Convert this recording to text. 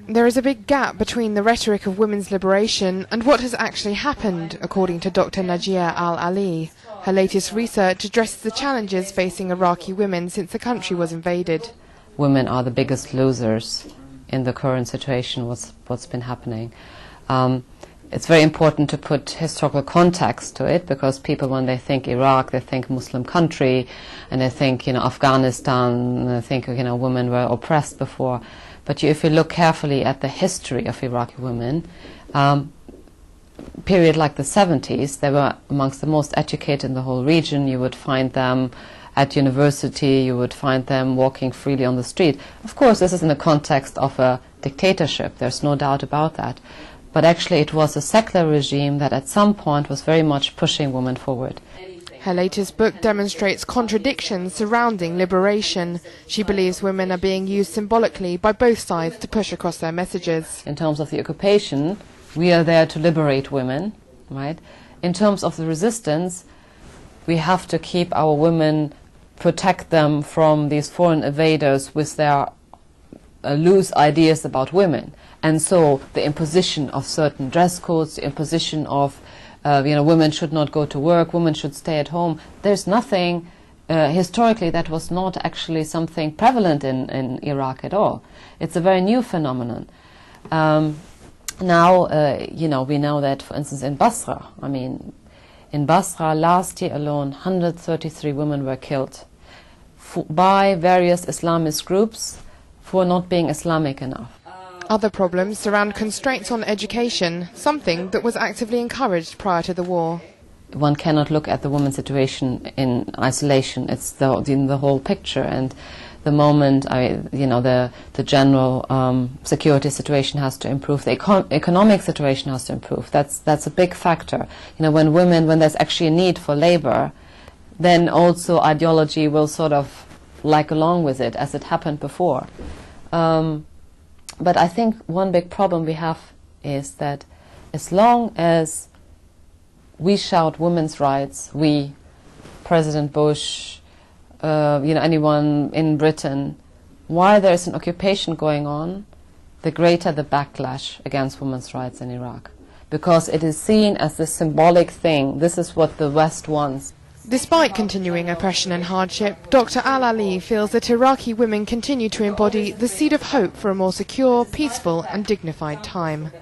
There is a big gap between the rhetoric of women's liberation and what has actually happened, according to Dr.Nadje Al-Ali. Her latest research addresses the challenges facing Iraqi women since the country was invaded. Women are the biggest losers in the current situation, what's been happening. It's very important to put historical context to it, because people, when they think Iraq, they think Muslim country, and they think, Afghanistan, and they think, women were oppressed before. But if you look carefully at the history of Iraqi women, period like the 70s, they were amongst the most educated in the whole region. You would find them at university, you would find them walking freely on the street. Of course, this is in the context of a dictatorship, there's no doubt about that. But actually it was a secular regime that at some point was very much pushing women forward. Her latest book demonstrates contradictions surrounding liberation. She believes women are being used symbolically by both sides to push across their messages. In terms of the occupation, we are there to liberate women, right? In terms of the resistance, we have to keep our women, protect them from these foreign invaders with their loose ideas about women. And so the imposition of certain dress codes, the imposition of women should not go to work, women should stay at home. There's nothing historically that was not actually something prevalent in Iraq at all. It's a very new phenomenon. Now, we know that, for instance, in Basra, in Basra last year alone, 133 women were killed by various Islamist groups for not being Islamic enough. Other problems surround constraints on education, something that was actively encouraged prior to the war. One cannot look at the women's situation in isolation. It's the whole picture, and the moment the general security situation has to improve, the economic situation has to improve. That's a big factor. When there's actually a need for labor, then also ideology will sort of lag along with it, as it happened before. But I think one big problem we have is that as long as we shout women's rights, we, President Bush, anyone in Britain, while there is an occupation going on, the greater the backlash against women's rights in Iraq. Because it is seen as this symbolic thing. This is what the West wants. Despite continuing oppression and hardship, Dr. Al-Ali feels that Iraqi women continue to embody the seed of hope for a more secure, peaceful and dignified time.